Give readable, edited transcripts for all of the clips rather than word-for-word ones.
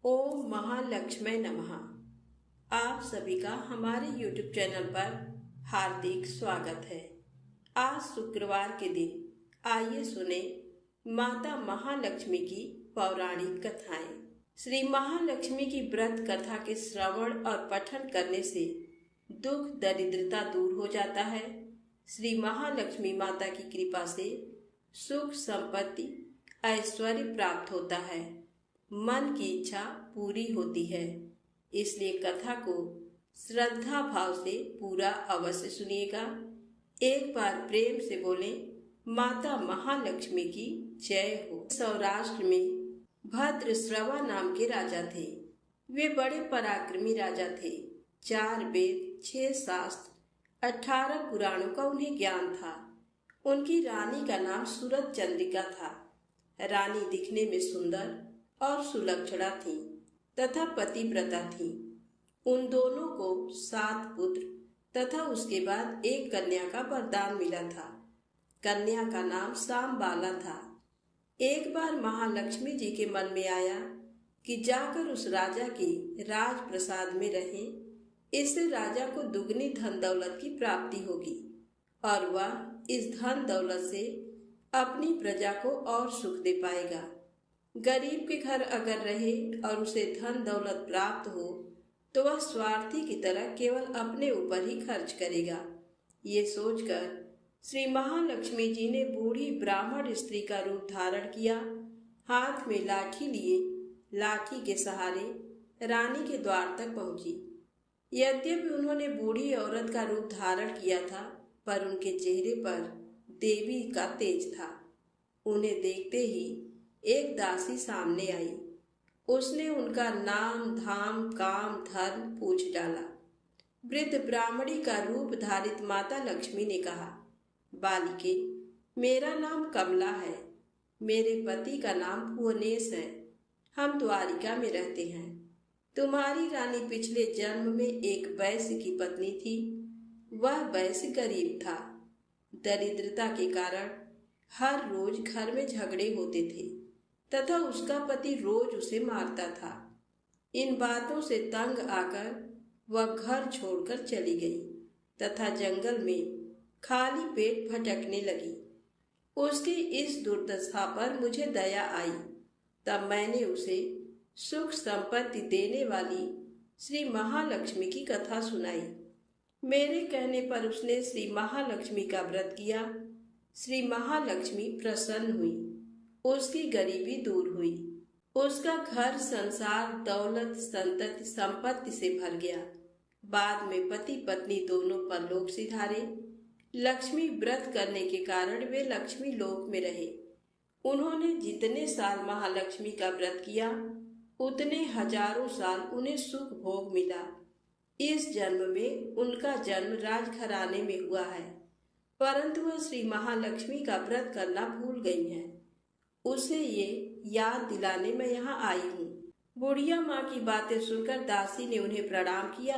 ओम महालक्ष्मी नमः। आप सभी का हमारे YouTube चैनल पर हार्दिक स्वागत है। आज शुक्रवार के दिन आइए सुने माता महालक्ष्मी की पौराणिक कथाएं। श्री महालक्ष्मी की व्रत कथा के श्रवण और पठन करने से दुख दरिद्रता दूर हो जाता है। श्री महालक्ष्मी माता की कृपा से सुख संपत्ति ऐश्वर्य प्राप्त होता है, मन की इच्छा पूरी होती है। इसलिए कथा को श्रद्धा भाव से पूरा अवश्य सुनिएगा। एक बार प्रेम से बोले माता महालक्ष्मी की जय हो। सौराष्ट्र में भद्रश्रवा नाम के राजा थे। वे बड़े पराक्रमी राजा थे। 4 वेद, 6 शास्त्र, 18 पुराणों का उन्हें ज्ञान था। उनकी रानी का नाम सूरत चंद्रिका था। रानी दिखने में सुंदर और सुलक्षणा थी तथा पतिव्रता थी। उन दोनों को 7 पुत्र तथा उसके बाद एक कन्या का वरदान मिला था। कन्या का नाम सांबाला था। एक बार महालक्ष्मी जी के मन में आया कि जाकर उस राजा के राजप्रसाद में रहें। इससे राजा को दुगनी धन दौलत की प्राप्ति होगी और वह इस धन दौलत से अपनी प्रजा को और सुख दे पाएगा। गरीब के घर अगर रहे और उसे धन दौलत प्राप्त हो तो वह स्वार्थी की तरह केवल अपने ऊपर ही खर्च करेगा। ये सोचकर श्री महालक्ष्मी जी ने बूढ़ी ब्राह्मण स्त्री का रूप धारण किया। हाथ में लाठी लिए लाठी के सहारे रानी के द्वार तक पहुंची। यद्यपि उन्होंने बूढ़ी औरत का रूप धारण किया था, पर उनके चेहरे पर देवी का तेज था। उन्हें देखते ही एक दासी सामने आई। उसने उनका नाम, धाम, काम, धर्म पूछ डाला। वृद्ध ब्राह्मणी का रूप धारित माता लक्ष्मी ने कहा, बालिके, मेरा नाम कमला है। मेरे पति का नाम भुवनेश है। हम द्वारिका में रहते हैं। तुम्हारी रानी पिछले जन्म में एक वैश्य की पत्नी थी। वह वैश्य गरीब था। दरिद्रता के कारण हर रोज घर में झगड़े होते थे तथा उसका पति रोज उसे मारता था। इन बातों से तंग आकर वह घर छोड़कर चली गई तथा जंगल में खाली पेट भटकने लगी। उसकी इस दुर्दशा पर मुझे दया आई। तब मैंने उसे सुख संपत्ति देने वाली श्री महालक्ष्मी की कथा सुनाई। मेरे कहने पर उसने श्री महालक्ष्मी का व्रत किया। श्री महालक्ष्मी प्रसन्न हुई। उसकी गरीबी दूर हुई। उसका घर संसार दौलत संतति संपत्ति से भर गया। बाद में पति पत्नी दोनों परलोक सिधारे। लक्ष्मी व्रत करने के कारण वे लक्ष्मी लोक में रहे। उन्होंने जितने साल महालक्ष्मी का व्रत किया उतने हजारों साल उन्हें सुख भोग मिला। इस जन्म में उनका जन्म राजघराने में हुआ है, परंतु वह श्री महालक्ष्मी का व्रत करना भूल गई हैं। उसे ये याद दिलाने मैं यहाँ आई हूँ। बुढ़िया माँ की बातें सुनकर दासी ने उन्हें प्रणाम किया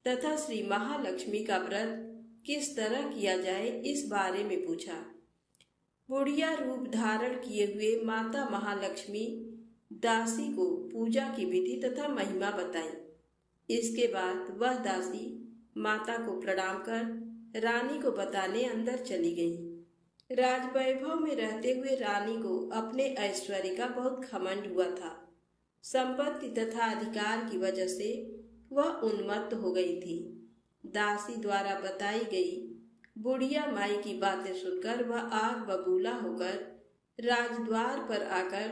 तथा श्री महालक्ष्मी का व्रत किस तरह किया जाए इस बारे में पूछा। बुढ़िया रूप धारण किए हुए माता महालक्ष्मी दासी को पूजा की विधि तथा महिमा बताई। इसके बाद वह दासी माता को प्रणाम कर रानी को बताने अंदर चली गई। राजवैभव में रहते हुए रानी को अपने ऐश्वर्य का बहुत घमंड हुआ था। संपत्ति तथा अधिकार की वजह से वह उन्मत्त हो गई थी। दासी द्वारा बताई गई बुढ़िया माई की बातें सुनकर वह आग बबूला होकर राजद्वार पर आकर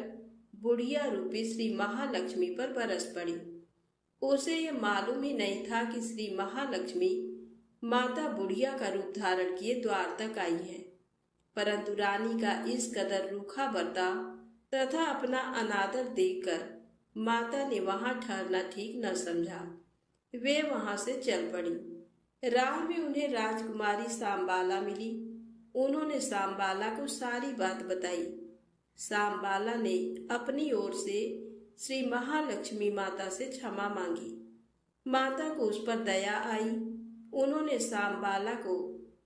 बुढ़िया रूपी श्री महालक्ष्मी पर बरस पड़ी। उसे ये मालूम ही नहीं था कि श्री महालक्ष्मी माता बुढ़िया का रूप धारण किए द्वार तक आई है। परंतु रानी का इस कदर रूखा बर्ताव तथा अपना अनादर देखकर माता ने वहां ठहरना ठीक न समझा। वे वहां से चल पड़ी। राह में उन्हें राजकुमारी सांबाला मिली। उन्होंने सांबाला को सारी बात बताई। सांबाला ने अपनी ओर से श्री महालक्ष्मी माता से क्षमा मांगी। माता को उस पर दया आई। उन्होंने सांबाला को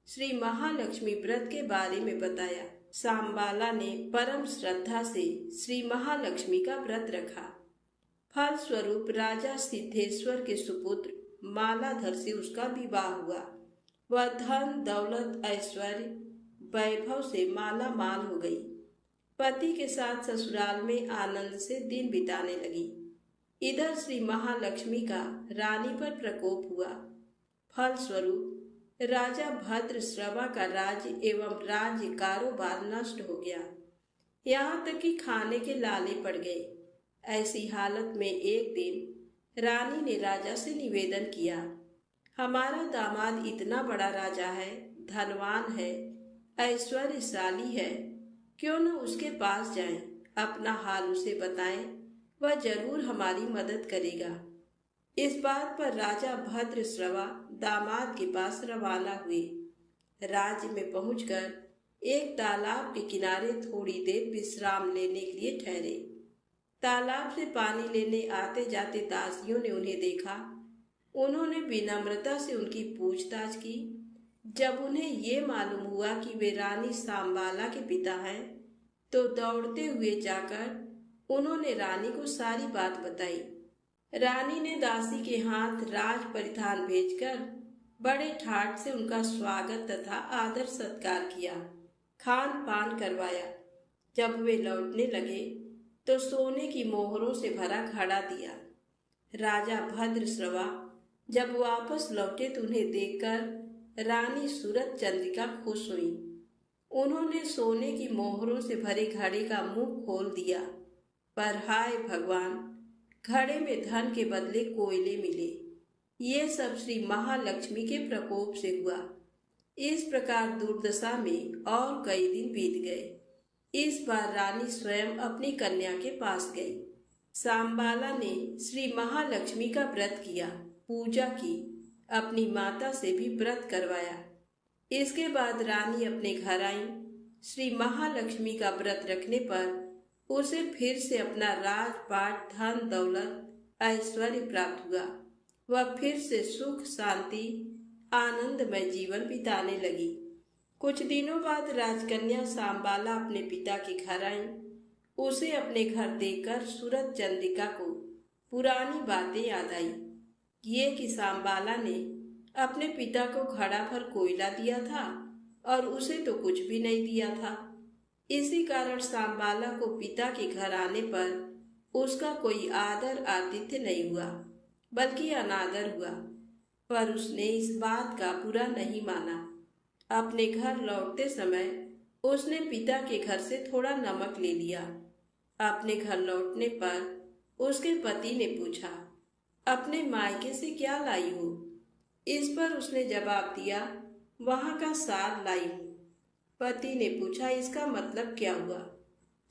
श्री महालक्ष्मी व्रत के बारे में बताया। सांबाला ने परम श्रद्धा से श्री महालक्ष्मी का व्रत रखा। फल स्वरूप राजा सिद्धेश्वर के सुपुत्र मालाधर से उसका विवाह हुआ। वह धन दौलत ऐश्वर्य वैभव से माला माल हो गई। पति के साथ ससुराल में आनंद से दिन बिताने लगी। इधर श्री महालक्ष्मी का रानी पर प्रकोप हुआ। फल स्वरूप राजा भद्रश्रवा का राज्य एवं राज्य कारोबार नष्ट हो गया। यहाँ तक कि खाने के लाले पड़ गए। ऐसी हालत में एक दिन रानी ने राजा से निवेदन किया, हमारा दामाद इतना बड़ा राजा है, धनवान है, ऐश्वर्यशाली है, क्यों न उसके पास जाएं, अपना हाल उसे बताएं, वह जरूर हमारी मदद करेगा। इस बात पर राजा भद्रश्रवा दामाद के पास रवाना हुए। राज्य में पहुंचकर एक तालाब के किनारे थोड़ी देर विश्राम लेने के लिए ठहरे। तालाब से पानी लेने आते जाते दासियों ने उन्हें देखा। उन्होंने विनम्रता से उनकी पूछताछ की। जब उन्हें ये मालूम हुआ कि वे रानी सांबाला के पिता हैं, तो दौड़ते हुए जाकर उन्होंने रानी को सारी बात बताई। रानी ने दासी के हाथ राज परिधान भेजकर बड़े ठाट से उनका स्वागत तथा आदर सत्कार किया, खान पान करवाया। जब वे लौटने लगे तो सोने की मोहरों से भरा घड़ा दिया। राजा भद्रश्रवा जब वापस लौटे तो उन्हें देखकर रानी सूरत चंद्रिका खुश हुई। उन्होंने सोने की मोहरों से भरे घड़े का मुंह खोल दिया, पर हाय भगवान, घड़े में धन के बदले कोयले मिले। ये सब श्री महालक्ष्मी के प्रकोप से हुआ। इस प्रकार दुर्दशा में और कई दिन बीत गए। इस बार रानी स्वयं अपनी कन्या के पास गई। सांबाला ने श्री महालक्ष्मी का व्रत किया, पूजा की, अपनी माता से भी व्रत करवाया। इसके बाद रानी अपने घर आई। श्री महालक्ष्मी का व्रत रखने पर उसे फिर से अपना राजपाट, धन दौलत, ऐश्वर्य प्राप्त हुआ। वह फिर से सुख शांति आनंदमय जीवन बिताने लगी। कुछ दिनों बाद राजकन्या सांबाला अपने पिता के घर आई। उसे अपने घर देखकर सूरत चंद्रिका को पुरानी बातें याद आई। ये कि सांबाला ने अपने पिता को घड़ा भर कोयला दिया था और उसे तो कुछ भी नहीं दिया था। इसी कारण सांबाला को पिता के घर आने पर उसका कोई आदर आतिथ्य नहीं हुआ, बल्कि अनादर हुआ। पर उसने इस बात का बुरा नहीं माना। अपने घर लौटते समय उसने पिता के घर से थोड़ा नमक ले लिया। अपने घर लौटने पर उसके पति ने पूछा, अपने मायके से क्या लाई हो? इस पर उसने जवाब दिया, वहां का साग लाई हूँ। पति ने पूछा, इसका मतलब क्या हुआ?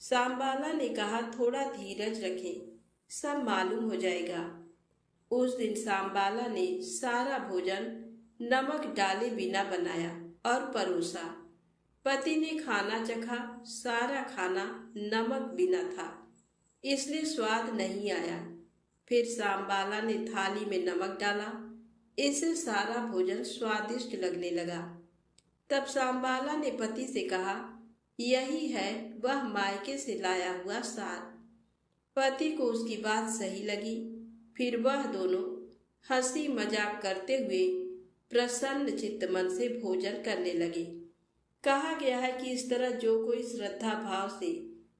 सांबाला ने कहा, थोड़ा धीरज रखें, सब मालूम हो जाएगा। उस दिन सांबाला ने सारा भोजन नमक डाले बिना बनाया और परोसा। पति ने खाना चखा, सारा खाना नमक बिना था, इसलिए स्वाद नहीं आया। फिर सांबाला ने थाली में नमक डाला, इससे सारा भोजन स्वादिष्ट लगने लगा। तब सांबाला ने पति से कहा, यही है वह मायके से लाया हुआ सार। पति को उसकी बात सही लगी। फिर वह दोनों हंसी मजाक करते हुए प्रसन्न चित्त मन से भोजन करने लगे। कहा गया है कि इस तरह जो कोई श्रद्धा भाव से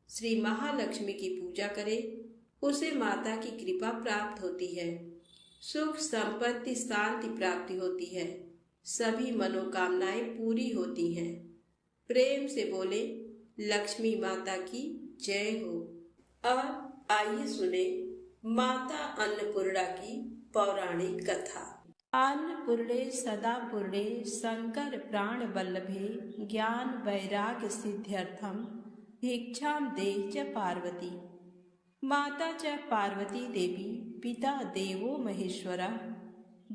श्री महालक्ष्मी की पूजा करे, उसे माता की कृपा प्राप्त होती है, सुख संपत्ति शांति प्राप्ति होती है, सभी मनोकामनाएं पूरी होती हैं। प्रेम से बोले, लक्ष्मी माता की जय हो। अब आइए सुने माता अन्नपूर्णा की पौराणिक कथा। अन्नपूर्णे सदा पूर्णे शंकर प्राण वल्लभे ज्ञान वैराग्य सिद्ध्यर्थम भिक्षाम दे च पार्वती। माता च पार्वती देवी पिता देवो महेश्वरः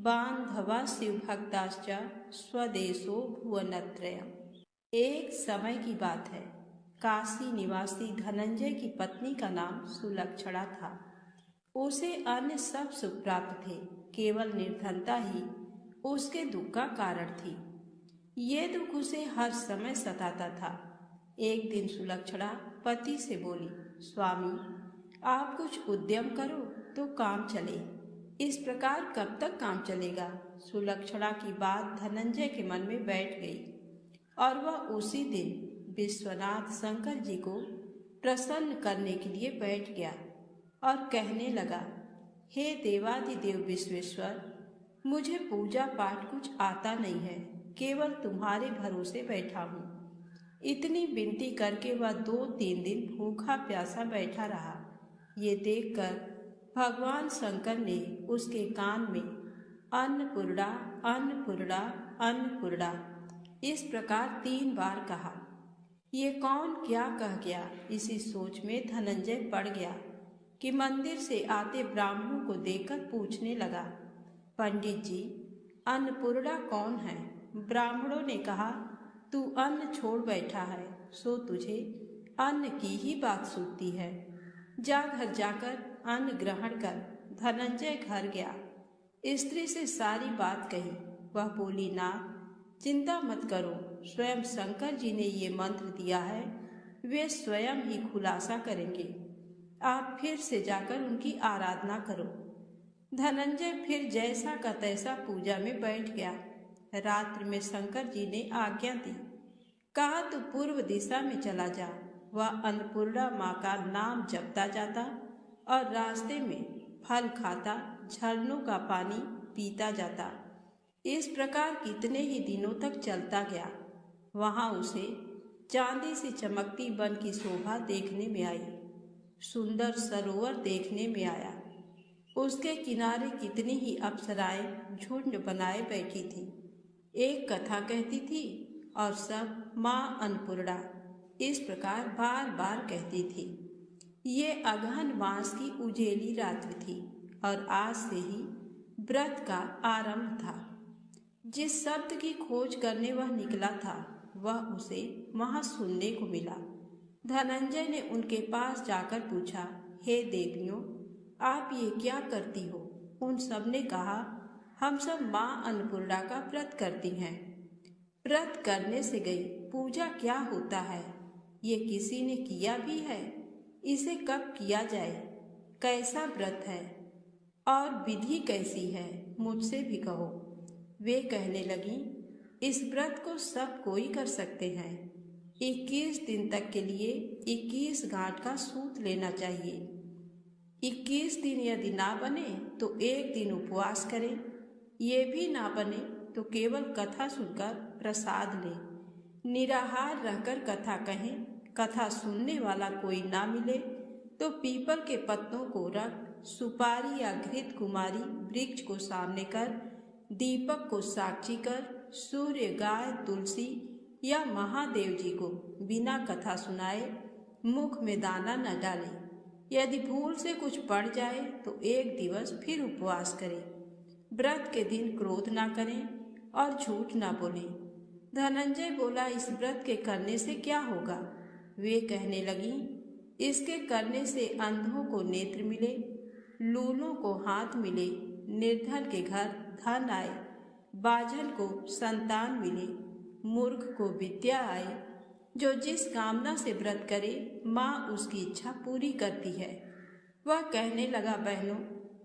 बांधवा शिवभक्ताश्च स्वदेशो भुवनत्रयम्। एक समय की बात है। काशी निवासी धनंजय की पत्नी का नाम सुलक्षणा था। उसे अन्य सब सुख प्राप्त थे, केवल निर्धनता ही उसके दुख का कारण थी। ये दुख उसे हर समय सताता था। एक दिन सुलक्षणा पति से बोली, स्वामी आप कुछ उद्यम करो, तो काम चले। इस प्रकार कब तक काम चलेगा? सुलक्षणा की बात धनंजय के मन में बैठ गई और वह उसी दिन विश्वनाथ शंकर जी को प्रसन्न करने के लिए बैठ गया और कहने लगा, हे देवादिदेव विश्वेश्वर, मुझे पूजा पाठ कुछ आता नहीं है, केवल तुम्हारे भरोसे बैठा हूँ। इतनी विनती करके वह 2-3 दिन भूखा प्यासा बैठा रहा। ये देखकर भगवान शंकर ने उसके कान में अन्नपूर्णा अन्नपूर्णा अन्नपूर्णा इस प्रकार 3 बार कहा। ये कौन क्या कह गया, इसी सोच में धनंजय पड़ गया कि मंदिर से आते ब्राह्मणों को देखकर पूछने लगा, पंडित जी, अन्नपूर्णा कौन है? ब्राह्मणों ने कहा, तू अन्न छोड़ बैठा है, सो तुझे अन्न की ही बात सूझती है। जा घर जाकर अन्न ग्रहण कर। धनंजय घर गया, स्त्री से सारी बात कही। वह बोली, नाथ, चिंता मत करो, स्वयं शंकर जी ने ये मंत्र दिया है, वे स्वयं ही खुलासा करेंगे। आप फिर से जाकर उनकी आराधना करो। धनंजय फिर जैसा का तैसा पूजा में बैठ गया। रात्रि में शंकर जी ने आज्ञा दी, कहा तू पूर्व दिशा में चला जा। वह अन्नपूर्णा माँ का नाम जपता जाता और रास्ते में फल खाता, झरनों का पानी पीता जाता। इस प्रकार कितने ही दिनों तक चलता गया। वहाँ उसे चांदी से चमकती वन की शोभा देखने में आई। सुंदर सरोवर देखने में आया। उसके किनारे कितनी ही अप्सराएं झुंड बनाए बैठी थी। एक कथा कहती थी और सब माँ अन्नपूर्णा इस प्रकार बार बार कहती थी। ये अगहन मास की उजेली रात्रि थी और आज से ही व्रत का आरंभ था। जिस शब्द की खोज करने वह निकला था, वह उसे वहाँ सुनने को मिला। धनंजय ने उनके पास जाकर पूछा, हे देवियों, आप ये क्या करती हो? उन सब ने कहा, हम सब माँ अन्नपूर्णा का व्रत करती हैं। व्रत करने से गई, पूजा क्या होता है? ये किसी ने किया भी है? इसे कब किया जाए? कैसा व्रत है और विधि कैसी है? मुझसे भी कहो। वे कहने लगी, इस व्रत को सब कोई कर सकते हैं। 21 दिन तक के लिए 21 गांठ का सूत लेना चाहिए। 21 दिन यदि ना बने तो 1 दिन उपवास करें। ये भी ना बने तो केवल कथा सुनकर प्रसाद लें। निराहार रहकर कथा कहें। कथा सुनने वाला कोई ना मिले तो पीपल के पत्तों को रख, सुपारी या घृत कुमारी वृक्ष को सामने कर, दीपक को साक्षी कर, सूर्य, गाय, तुलसी या महादेव जी को बिना कथा सुनाए मुख में दाना न डाले। यदि भूल से कुछ पड़ जाए तो 1 दिवस फिर उपवास करें। व्रत के दिन क्रोध ना करें और झूठ ना बोलें। धनंजय बोला, इस व्रत के करने से क्या होगा? वे कहने लगी, इसके करने से अंधों को नेत्र मिले, लूलों को हाथ मिले, निर्धन के घर धन आए, बाझल को संतान मिले, मूर्ख को विद्या आए। जो जिस कामना से व्रत करे, माँ उसकी इच्छा पूरी करती है। वह कहने लगा, बहनों,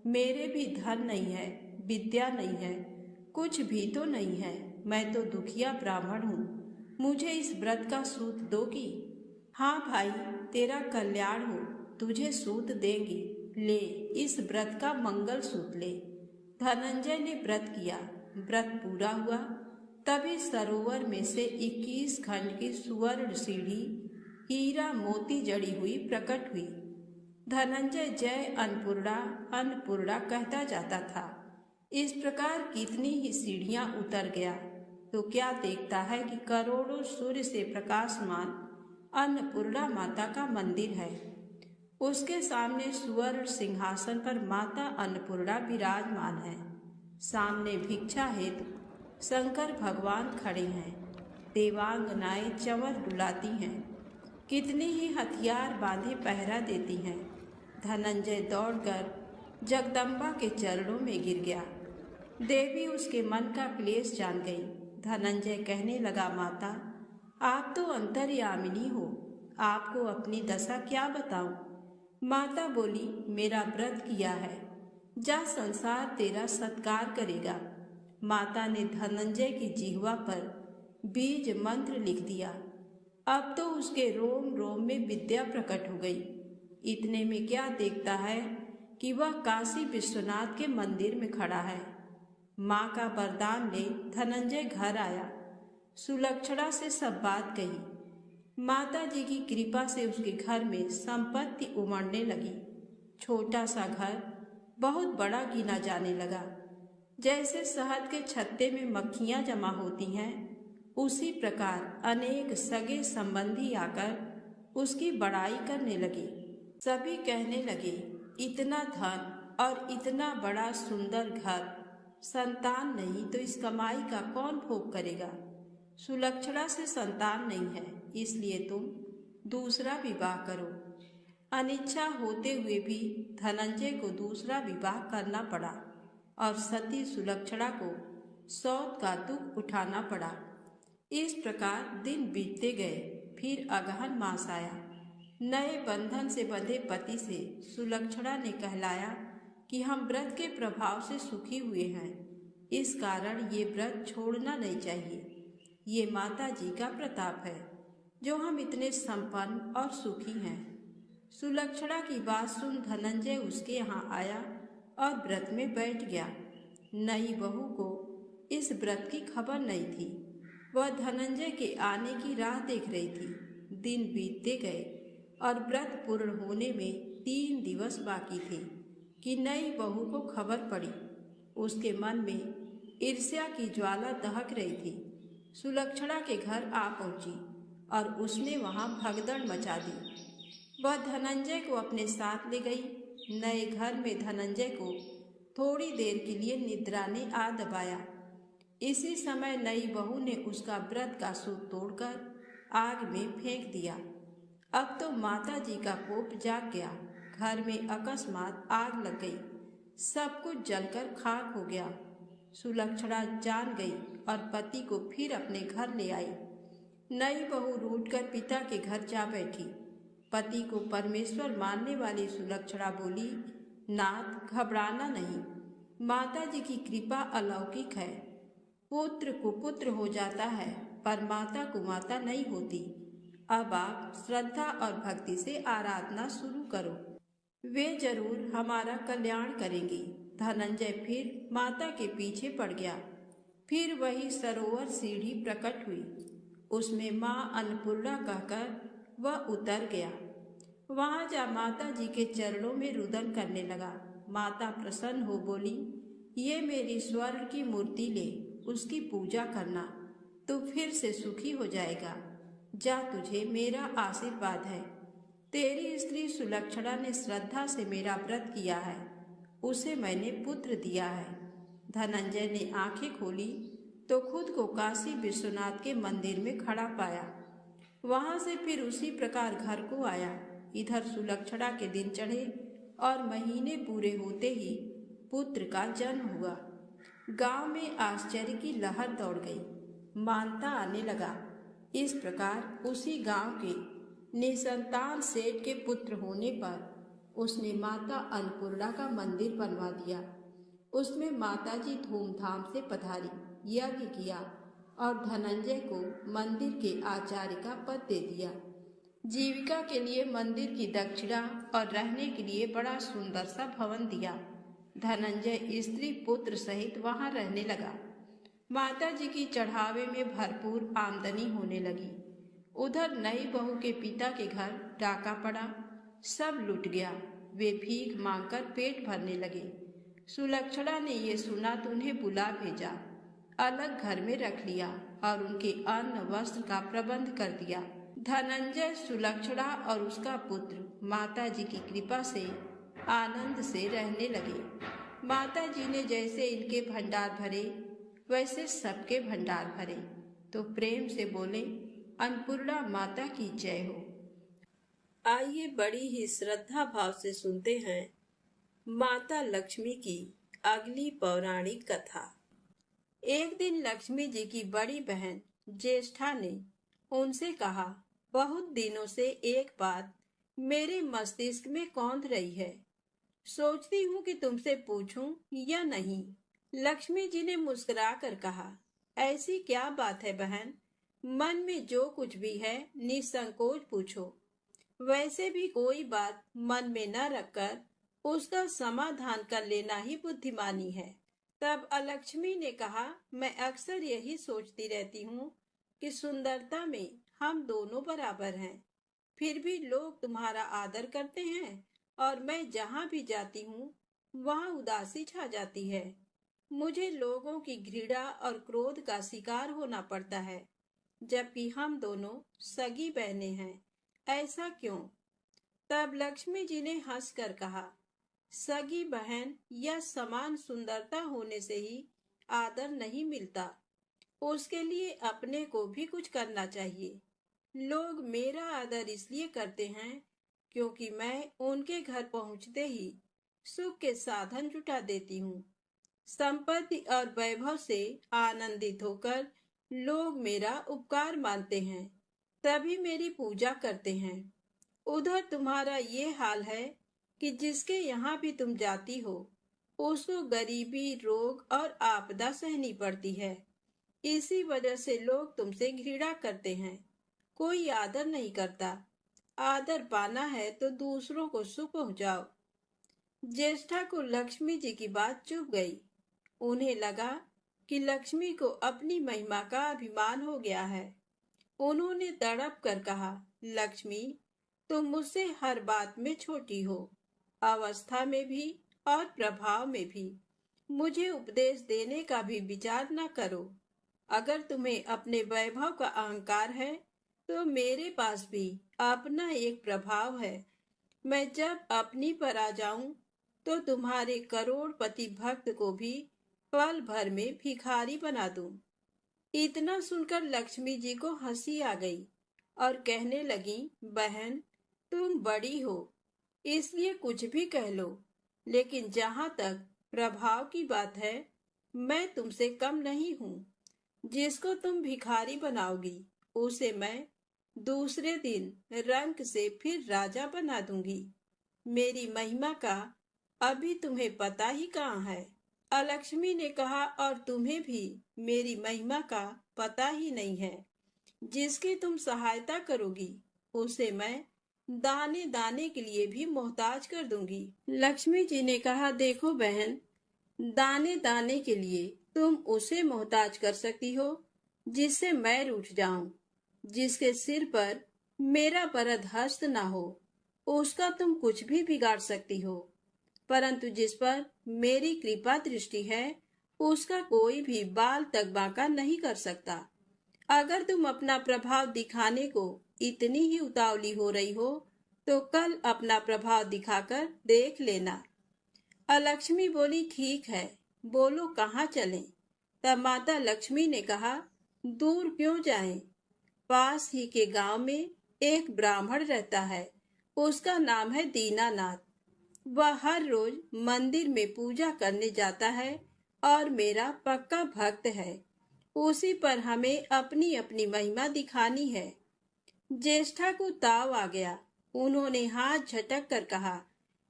मेरे भी धन नहीं है, विद्या नहीं है, कुछ भी तो नहीं है। मैं तो दुखिया ब्राह्मण हूँ। मुझे इस व्रत का सूत दोगी? हाँ भाई, तेरा कल्याण हो, तुझे सूत देंगे। ले, इस व्रत का मंगल सूत ले। धनंजय ने व्रत किया। व्रत पूरा हुआ। तभी सरोवर में से 21 खंड की सुवर्ण सीढ़ी हीरा मोती जड़ी हुई प्रकट हुई। धनंजय जय अन्नपूर्णा अन्नपूर्णा कहता जाता था। इस प्रकार कितनी ही सीढ़ियां उतर गया तो क्या देखता है कि करोड़ों सूर्य से प्रकाशमान अन्नपूर्णा माता का मंदिर है। उसके सामने सुवर्ण सिंहासन पर माता अन्नपूर्णा विराजमान है। सामने भिक्षा हेतु शंकर भगवान खड़े हैं। देवांगनाएं चंवर डुलाती हैं। कितनी ही हथियार बांधे पहरा देती हैं। धनंजय दौड़कर जगदम्बा के चरणों में गिर गया। देवी उसके मन का क्लेश जान गई। धनंजय कहने लगा, माता, आप तो अंतर्यामिनी हो, आपको अपनी दशा क्या बताऊं? माता बोली, मेरा व्रत किया है, जा संसार तेरा सत्कार करेगा। माता ने धनंजय की जिह्वा पर बीज मंत्र लिख दिया। अब तो उसके रोम रोम में विद्या प्रकट हो गई। इतने में क्या देखता है कि वह काशी विश्वनाथ के मंदिर में खड़ा है। माँ का वरदान ले धनंजय घर आया। सुलक्षणा से सब बात कही। माता जी की कृपा से उसके घर में संपत्ति उमड़ने लगी। छोटा सा घर बहुत बड़ा गिना जाने लगा। जैसे शहद के छत्ते में मक्खियाँ जमा होती हैं, उसी प्रकार अनेक सगे संबंधी आकर उसकी बड़ाई करने लगे। सभी कहने लगे, इतना धन और इतना बड़ा सुंदर घर, संतान नहीं तो इस कमाई का कौन भोग करेगा। सुलक्षणा से संतान नहीं है, इसलिए तुम दूसरा विवाह करो। अनिच्छा होते हुए भी धनंजय को दूसरा विवाह करना पड़ा और सती सुलक्षणा को सौत का दुख उठाना पड़ा। इस प्रकार दिन बीतते गए। फिर अगहन मास आया। नए बंधन से बंधे पति से सुलक्षणा ने कहलाया कि हम व्रत के प्रभाव से सुखी हुए हैं, इस कारण ये व्रत छोड़ना नहीं चाहिए। ये माता जी का प्रताप है जो हम इतने संपन्न और सुखी हैं। सुलक्षणा की बात सुन धनंजय उसके यहाँ आया और व्रत में बैठ गया। नई बहू को इस व्रत की खबर नहीं थी। वह धनंजय के आने की राह देख रही थी। दिन बीतते गए और व्रत पूर्ण होने में 3 दिवस बाकी थे कि नई बहू को खबर पड़ी। उसके मन में ईर्ष्या की ज्वाला दहक रही थी। सुलक्षणा के घर आ पहुंची और उसने वहां भगदड़ मचा दी। वह धनंजय को अपने साथ ले गई। नए घर में धनंजय को थोड़ी देर के लिए निद्रा ने आ दबाया। इसी समय नई बहू ने उसका व्रत का सूत तोड़कर आग में फेंक दिया। अब तो माता जी का कोप जाग गया। घर में अकस्मात आग लग गई। सब कुछ जलकर खाक हो गया। सुलक्षणा जान गई और पति को फिर अपने घर ले आई। नई बहू रूठकर पिता के घर जा बैठी। पति को परमेश्वर मानने वाली सुलक्षणा बोली, नाथ घबराना नहीं, माता जी की कृपा अलौकिक है। पुत्र कुपुत्र हो जाता है पर माता कुमाता नहीं होती। अब आप श्रद्धा और भक्ति से आराधना शुरू करो, वे जरूर हमारा कल्याण करेंगी। धनंजय फिर माता के पीछे पड़ गया। फिर वही सरोवर सीढ़ी प्रकट हुई। उसमें माँ अन्नपूर्णा कहकर वह उतर गया। वहां जा माता जी के चरणों में रुदन करने लगा। माता प्रसन्न हो बोली, ये मेरी स्वर्ण की मूर्ति ले, उसकी पूजा करना, तू फिर से सुखी हो जाएगा। जा, तुझे मेरा आशीर्वाद है। तेरी स्त्री सुलक्षणा ने श्रद्धा से मेरा व्रत किया है, उसे मैंने पुत्र दिया है। धनंजय ने आंखें खोली तो खुद को काशी विश्वनाथ के मंदिर में खड़ा पाया। वहां से फिर उसी प्रकार घर को आया। इधर सुलक्षणा के दिन चढ़े और महीने पूरे होते ही पुत्र का जन्म हुआ। गांव में आश्चर्य की लहर दौड़ गई। मानता आने लगा। इस प्रकार उसी गांव के निसंतान सेठ के पुत्र होने पर उसने माता अन्नपूर्णा का मंदिर बनवा दिया। उसमें माता जी धूमधाम से पधारी, यज्ञ किया और धनंजय को मंदिर के आचार्य का पद दे दिया। जीविका के लिए मंदिर की दक्षिणा और रहने के लिए बड़ा सुंदर सा भवन दिया। धनंजय स्त्री पुत्र सहित वहां रहने लगा। माता जी की चढ़ावे में भरपूर आमदनी होने लगी। उधर नई बहू के पिता के घर डाका पड़ा, सब लुट गया। वे भीख मांगकर पेट भरने लगे। सुलक्षणा ने ये सुना तो उन्हें बुला भेजा, अलग घर में रख लिया और उनके अन्न वस्त्र का प्रबंध कर दिया। धनंजय, सुलक्षणा और उसका पुत्र माता जी की कृपा से आनंद से रहने लगे। माता जी ने जैसे इनके भंडार भरे वैसे सबके भंडार भरे, तो प्रेम से बोले, अन्नपूर्णा माता की जय हो। आइए बड़ी ही श्रद्धा भाव से सुनते हैं माता लक्ष्मी की अगली पौराणिक कथा। एक दिन लक्ष्मी जी की बड़ी बहन ज्येष्ठा ने उनसे कहा, बहुत दिनों से एक बात मेरे मस्तिष्क में कौंध रही है। सोचती हूँ कि तुमसे पूछूं या नहीं। लक्ष्मी जी ने मुस्कुरा कर कहा, ऐसी क्या बात है बहन, मन में जो कुछ भी है निसंकोच पूछो। वैसे भी कोई बात मन में न रखकर उसका समाधान कर लेना ही बुद्धिमानी है। तब अलक्ष्मी ने कहा, मैं अक्सर यही सोचती रहती हूँ कि सुंदरता में हम दोनों बराबर हैं। फिर भी लोग तुम्हारा आदर करते हैं और मैं जहाँ भी जाती हूँ वहाँ उदासी छा जाती है। मुझे लोगों की घृणा और क्रोध का शिकार होना पड़ता है, जबकि हम दोनों सगी बहनें हैं। ऐसा क्यों? तब लक्ष्मी जी ने हंसकर कहा, सगी बहन या समान सुंदरता होने से ही आदर नहीं मिलता। उसके लिए अपने को भी कुछ करना चाहिए। लोग मेरा आदर इसलिए करते हैं क्योंकि मैं उनके घर पहुंचते ही सुख के साधन जुटा देती हूँ। संपत्ति और वैभव से आनंदित होकर लोग मेरा उपकार मानते हैं, तभी मेरी पूजा करते हैं। उधर तुम्हारा ये हाल है कि जिसके यहाँ भी तुम जाती हो उसको गरीबी, रोग और आपदा सहनी पड़ती है। इसी वजह से लोग तुमसे घृणा करते हैं। कोई आदर नहीं करता। आदर पाना है तो दूसरों को सुख पहुंचाओ। ज्येष्ठा को लक्ष्मी जी की बात चुभ गई। उन्हें लगा कि लक्ष्मी को अपनी महिमा का अभिमान हो गया है। उन्होंने तड़प कर कहा, लक्ष्मी, तुम मुझसे हर बात में छोटी हो, अवस्था में भी और प्रभाव में भी। मुझे उपदेश देने का भी विचार न करो। अगर तुम्हें अपने वैभव का अहंकार है तो मेरे पास भी अपना एक प्रभाव है। मैं जब अपनी पर आ जाऊं तो तुम्हारे करोड़पति भक्त को भी पल भर में भिखारी बना दूं। इतना सुनकर लक्ष्मी जी को हंसी आ गई और कहने लगी, बहन, तुम बड़ी हो इसलिए कुछ भी कह लो, लेकिन जहां तक प्रभाव की बात है मैं तुमसे कम नहीं हूँ। जिसको तुम भिखारी बनाओगी उसे मैं दूसरे दिन रंक से फिर राजा बना दूंगी। मेरी महिमा का अभी तुम्हें पता ही कहाँ है। अलक्ष्मी ने कहा, और तुम्हें भी मेरी महिमा का पता ही नहीं है। जिसकी तुम सहायता करोगी उसे मैं दाने दाने के लिए भी मोहताज कर दूंगी। लक्ष्मी जी ने कहा, देखो बहन, दाने दाने के लिए तुम उसे मोहताज कर सकती हो जिससे मैं रूठ जाऊं, जिसके सिर पर मेरा वरद हस्त ना हो, उसका तुम कुछ भी बिगाड़ सकती हो। परंतु जिस पर मेरी कृपा दृष्टि है उसका कोई भी बाल तक बांका नहीं कर सकता। अगर तुम अपना प्रभाव दिखाने को इतनी ही उतावली हो रही हो तो कल अपना प्रभाव दिखाकर देख लेना। अलक्ष्मी बोली, ठीक है, बोलो कहाँ चलें? तब माता लक्ष्मी ने कहा, दूर क्यों जाएं? पास ही के गांव में एक ब्राह्मण रहता है, उसका नाम है दीनानाथ। वह हर रोज मंदिर में पूजा करने जाता है और मेरा पक्का भक्त है। उसी पर हमें अपनी अपनी महिमा दिखानी है। ज्येष्ठा को ताव आ गया। उन्होंने हाथ झटक कर कहा,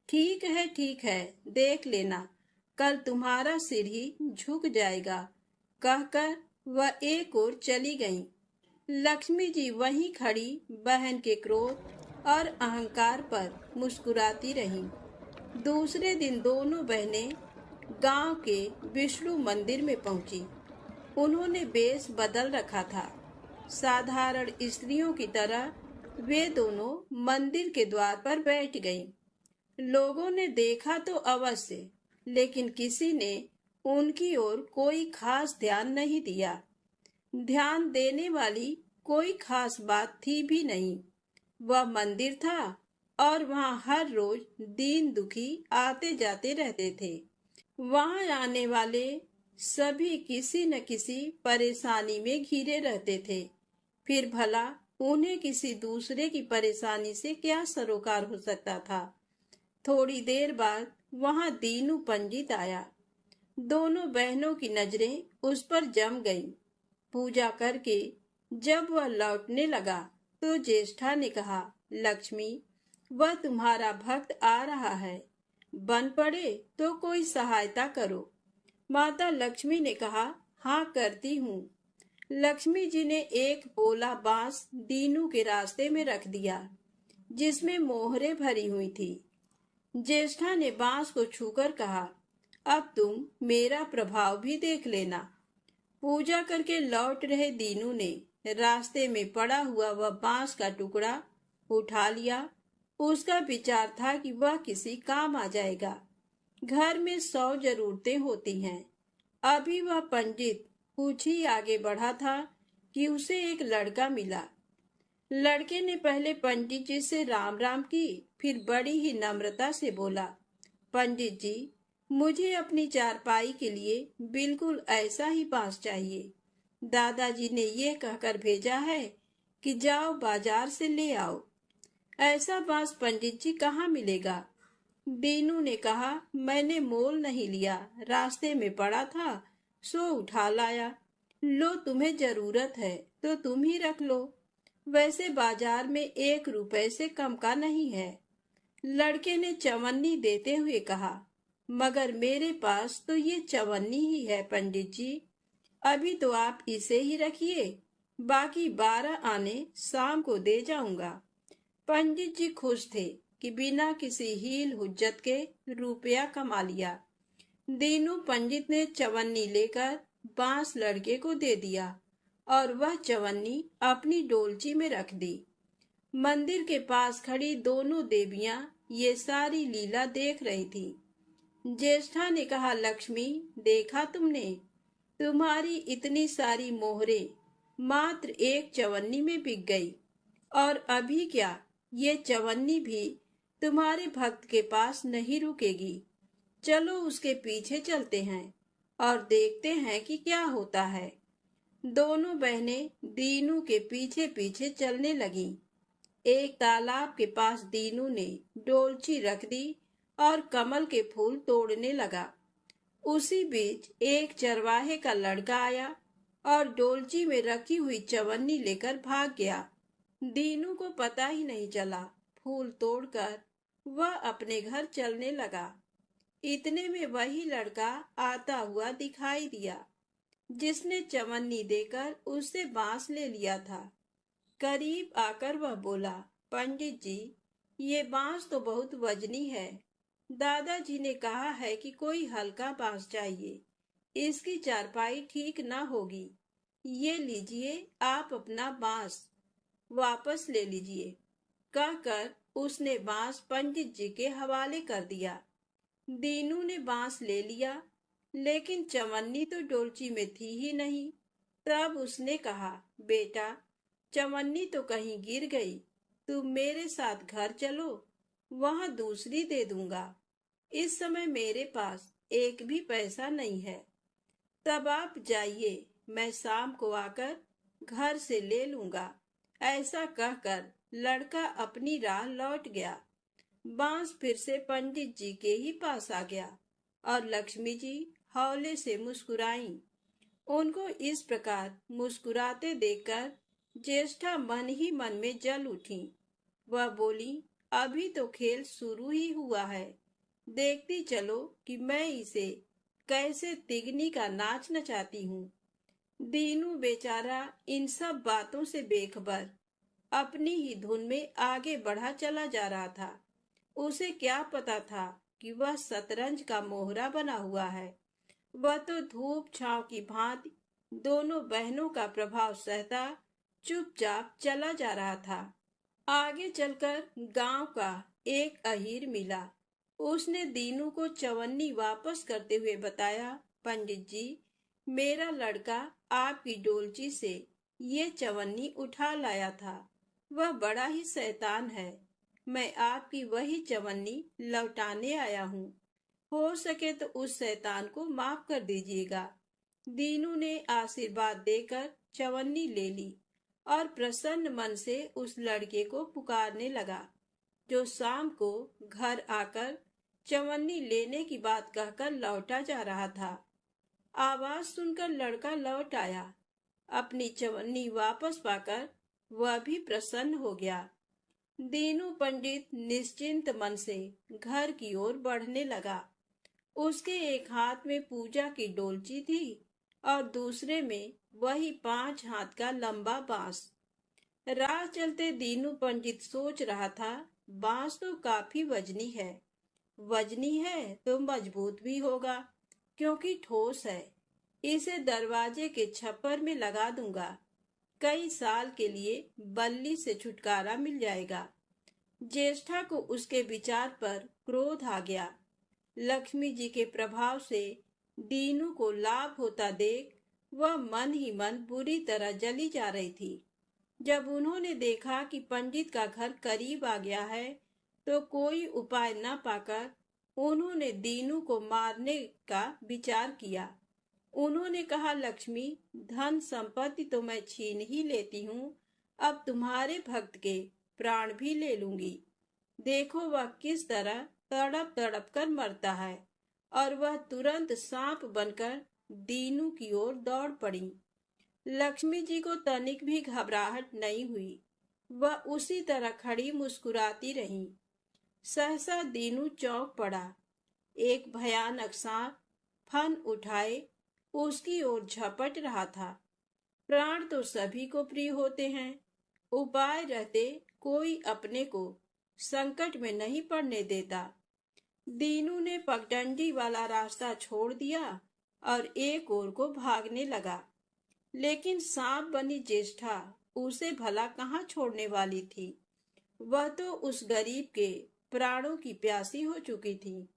ठीक है ठीक है, देख लेना, कल तुम्हारा सिर ही झुक जाएगा। कहकर वह एक ओर चली गईं। लक्ष्मी जी वहीं खड़ी बहन के क्रोध और अहंकार पर मुस्कुराती रहीं। दूसरे दिन दोनों बहनें गांव के विष्णु मंदिर में पहुंची। उन्होंने वेश बदल रखा था। साधारण स्त्रियों की तरह वे दोनों मंदिर के द्वार पर बैठ गईं। लोगों ने देखा तो अवश्य, लेकिन किसी ने उनकी ओर कोई खास ध्यान नहीं दिया। ध्यान देने वाली कोई खास बात थी भी नहीं। वह मंदिर था और वहां हर रोज दीन दुखी आते जाते रहते थे। वहां आने वाले सभी किसी न किसी परेशानी में घिरे रहते थे। फिर भला उन्हें किसी दूसरे की परेशानी से क्या सरोकार हो सकता था। थोड़ी देर बाद वहां दीनू पंडित आया। दोनों बहनों की नजरें उस पर जम गईं। पूजा करके जब वह लौटने लगा तो ज्येष्ठा ने कहा, लक्ष्मी, वह तुम्हारा भक्त आ रहा है। बन पड़े तो कोई सहायता करो। माता लक्ष्मी ने कहा, हाँ करती हूँ। लक्ष्मी जी ने एक पोला बांस दीनू के रास्ते में रख दिया, जिसमें मोहरे भरी हुई थी। ज्येष्ठा ने बांस को छूकर कहा, अब तुम मेरा प्रभाव भी देख लेना। पूजा करके लौट रहे दीनू ने रास्ते में पड़ा हुआ वह बांस का टुकड़ा उठा लिया। उसका विचार था कि वह किसी काम आ जाएगा। घर में 100 जरूरतें होती हैं। अभी वह पंडित कुछ ही आगे बढ़ा था कि उसे एक लड़का मिला। लड़के ने पहले पंडित जी से राम राम की, फिर बड़ी ही नम्रता से बोला, पंडित जी, मुझे अपनी चारपाई के लिए बिल्कुल ऐसा ही बांस चाहिए। दादाजी ने ये कहकर भेजा है कि जाओ बाजार से ले आओ। ऐसा बांस पंडित जी कहाँ मिलेगा? दीनू ने कहा, मैंने मोल नहीं लिया, रास्ते में पड़ा था सो उठा लाया। लो, तुम्हें जरूरत है तो तुम ही रख लो। वैसे बाजार में 1 रुपए से कम का नहीं है। लड़के ने चवन्नी देते हुए कहा, मगर मेरे पास तो ये चवन्नी ही है पंडित जी। अभी तो आप इसे ही रखिए, बाकी 12 आने शाम को दे जाऊंगा। पंडित जी खुश थे कि बिना किसी हील हुज्जत के रुपया कमा लिया। दीनू पंडित ने चवन्नी लेकर बांस लड़के को दे दिया और वह चवन्नी अपनी डोलची में रख दी। मंदिर के पास खड़ी दोनों देवियां ये सारी लीला देख रही थी। ज्येष्ठा ने कहा, लक्ष्मी, देखा तुमने? तुम्हारी इतनी सारी मोहरे मात्र एक चवन्नी में बिक गई। और अभी क्या, ये चवन्नी भी तुम्हारे भक्त के पास नहीं रुकेगी। चलो उसके पीछे चलते हैं और देखते हैं कि क्या होता है। दोनों बहनें दीनू के पीछे पीछे चलने लगीं। एक तालाब के पास दीनू ने डोलची रख दी और कमल के फूल तोड़ने लगा। उसी बीच एक चरवाहे का लड़का आया और डोलची में रखी हुई चवन्नी लेकर भाग गया। दीनू को पता ही नहीं चला। फूल तोड़कर वह अपने घर चलने लगा। इतने में वही लड़का आता हुआ दिखाई दिया, जिसने चवन्नी देकर उससे बांस ले लिया था। करीब आकर वह बोला, पंडित जी, ये बांस तो बहुत वजनी है। दादाजी ने कहा है कि कोई हल्का बांस चाहिए, इसकी चारपाई ठीक न होगी। ये लीजिए, आप अपना बांस वापस ले लीजिए। कहकर उसने बांस पंडित जी के हवाले कर दिया। दीनू ने बांस ले लिया, लेकिन चवन्नी तो डोलची में थी ही नहीं। तब उसने कहा, बेटा, चवन्नी तो कहीं गिर गई, तुम मेरे साथ घर चलो, वहां दूसरी दे दूंगा। इस समय मेरे पास एक भी पैसा नहीं है। तब आप जाइए, मैं शाम को आकर घर से ले लूंगा। ऐसा कहकर लड़का अपनी राह लौट गया। बांस फिर से पंडित जी के ही पास आ गया और लक्ष्मी जी हौले से मुस्कुराईं। उनको इस प्रकार मुस्कुराते देखकर ज्येष्ठा मन ही मन में जल उठी। वह बोली, अभी तो खेल शुरू ही हुआ है, देखती चलो कि मैं इसे कैसे तिगनी का नाच नचाती हूँ। दीनू बेचारा इन सब बातों से बेखबर अपनी ही धुन में आगे बढ़ा चला जा रहा था। उसे क्या पता था कि वह शतरंज का मोहरा बना हुआ है। वह तो धूप छांव की भांति दोनों बहनों का प्रभाव सहता चुपचाप चला जा रहा था। आगे चलकर गांव का एक अहीर मिला। उसने दीनू को चवन्नी वापस करते हुए बताया, पंडित जी, मेरा लड़का आपकी डोलची से ये चवन्नी उठा लाया था। वह बड़ा ही शैतान है। मैं आपकी वही चवन्नी लौटाने आया हूँ। हो सके तो उस शैतान को माफ कर दीजिएगा। दीनू ने आशीर्वाद देकर चवन्नी ले ली और प्रसन्न मन से उस लड़के को पुकारने लगा, जो शाम को घर आकर चवन्नी लेने की बात कहकर लौटा जा रहा था। आवाज सुनकर लड़का लौट आया। अपनी चवन्नी वापस पाकर वह भी प्रसन्न हो गया। दीनू पंडित निश्चिंत मन से घर की ओर बढ़ने लगा। उसके एक हाथ में पूजा की डोलची थी और दूसरे में वही 5 हाथ का लंबा बांस। राह चलते दीनू पंडित सोच रहा था, बांस तो काफी वजनी है तो मजबूत भी होगा, क्योंकि ठोस है। इसे दरवाजे के छप्पर में लगा दूंगा, कई साल के लिए बल्ली से छुटकारा मिल जाएगा। ज्येष्ठा को उसके विचार पर क्रोध आ गया। लक्ष्मी जी के प्रभाव से दीनू को लाभ होता देख वह मन ही मन बुरी तरह जली जा रही थी। जब उन्होंने देखा कि पंडित का घर करीब आ गया है, तो कोई उपाय न पाकर उन्होंने दीनू को मारने का विचार किया। उन्होंने कहा, लक्ष्मी, धन संपत्ति तो मैं छीन ही लेती हूँ, अब तुम्हारे भक्त के प्राण भी ले लूंगी। देखो वह किस तरह तड़प तड़प कर मरता है। और वह तुरंत सांप बनकर दीनू की ओर दौड़ पड़ी। लक्ष्मी जी को तनिक भी घबराहट नहीं हुई। वह उसी तरह खड़ी मुस्कुराती रही। सहसा दीनू चौंक पड़ा। एक भयानक सांप फन उठाए उसकी ओर झपट रहा था। प्राण तो सभी को प्रिय होते हैं, उपाय रहते कोई अपने को संकट में नहीं पड़ने देता। दीनू ने पगडंडी वाला रास्ता छोड़ दिया और एक ओर को भागने लगा। लेकिन सांप बनी ज्येष्ठा उसे भला कहाँ छोड़ने वाली थी। वह तो उस गरीब के प्राणों की प्यासी हो चुकी थी।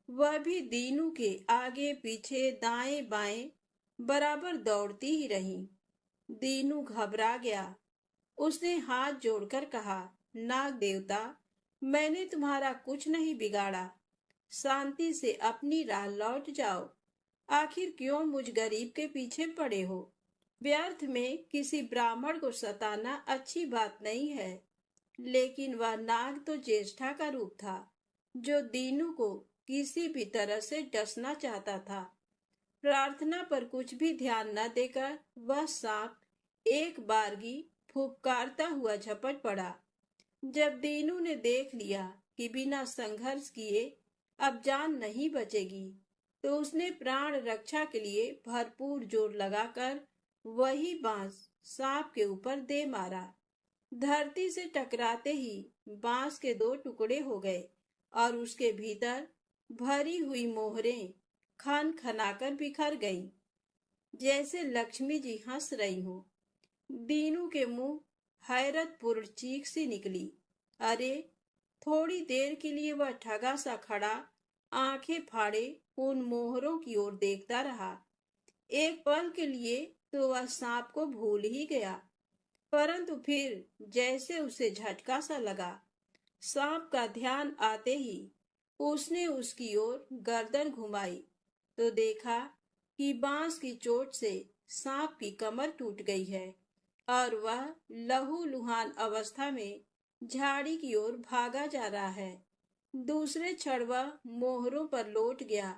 वह भी दीनू के आगे पीछे दाएं बाएं बराबर दौड़ती ही रही। दीनू घबरा गया। उसने हाथ जोड़कर कहा, नाग देवता, मैंने तुम्हारा कुछ नहीं बिगाड़ा, शांति से अपनी राह लौट जाओ। आखिर क्यों मुझ गरीब के पीछे पड़े हो? व्यर्थ में किसी ब्राह्मण को सताना अच्छी बात नहीं है। लेकिन वह नाग तो ज्येष्ठा का रूप था, जो दीनू को किसी भी तरह से डसना चाहता था। प्रार्थना पर कुछ भी ध्यान न देकर वह सांप एक बारगी फुफकारता हुआ झपट पड़ा। जब दीनू ने देख लिया कि बिना संघर्ष किए अब जान नहीं बचेगी, तो उसने प्राण रक्षा के लिए भरपूर जोर लगाकर वही बांस सांप के ऊपर दे मारा। धरती से टकराते ही बांस के 2 टुकड़े हो गए और उसके भीतर भरी हुई मोहरें खन खनाकर बिखर गईं, जैसे लक्ष्मी जी हंस रही हो। दीनू के मुंह हैरतपूर्ण चीख सी निकली। अरे! थोड़ी देर के लिए वह ठगा सा खड़ा आंखें फाड़े उन मोहरों की ओर देखता रहा। एक पल के लिए तो वह सांप को भूल ही गया, परंतु फिर जैसे उसे झटका सा लगा। सांप का ध्यान आते ही उसने उसकी ओर गर्दन घुमाई तो देखा कि बांस की चोट से सांप की कमर टूट गई है और वह लहूलुहान अवस्था में झाड़ी की ओर भागा जा रहा है। दूसरे क्षण वह मोहरों पर लौट गया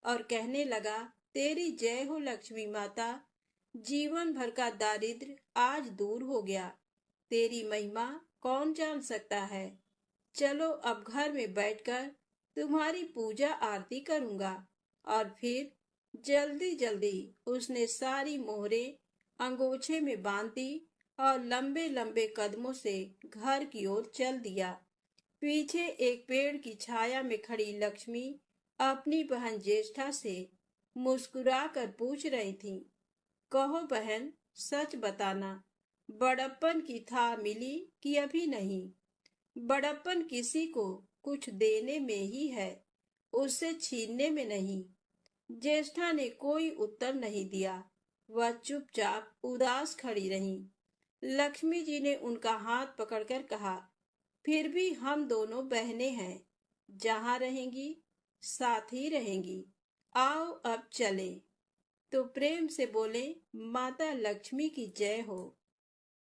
और कहने लगा, तेरी जय हो लक्ष्मी माता, जीवन भर का दारिद्र्य आज दूर हो गया। तेरी महिमा कौन जान सकता है। चलो अब घर में बैठकर तुम्हारी पूजा आरती करूंगा। और फिर जल्दी जल्दी उसने सारी मोहरें अंगोछे में बांध दी और लंबे लंबे कदमों से घर की ओर चल दिया। पीछे एक पेड़ की छाया में खड़ी लक्ष्मी अपनी बहन ज्येष्ठा से मुस्कुरा कर पूछ रही थी, कहो बहन, सच बताना, बड़प्पन की था मिली कि अभी नहीं? बड़प्पन किसी को कुछ देने में ही है, उससे छीनने में नहीं। ज्येष्ठा ने कोई उत्तर नहीं दिया। वह चुपचाप उदास खड़ी रही। लक्ष्मी जी ने उनका हाथ पकड़कर कहा, फिर भी हम दोनों बहनें हैं, जहाँ रहेंगी साथ ही रहेंगी। आओ अब चलें। तो प्रेम से बोले, माता लक्ष्मी की जय हो।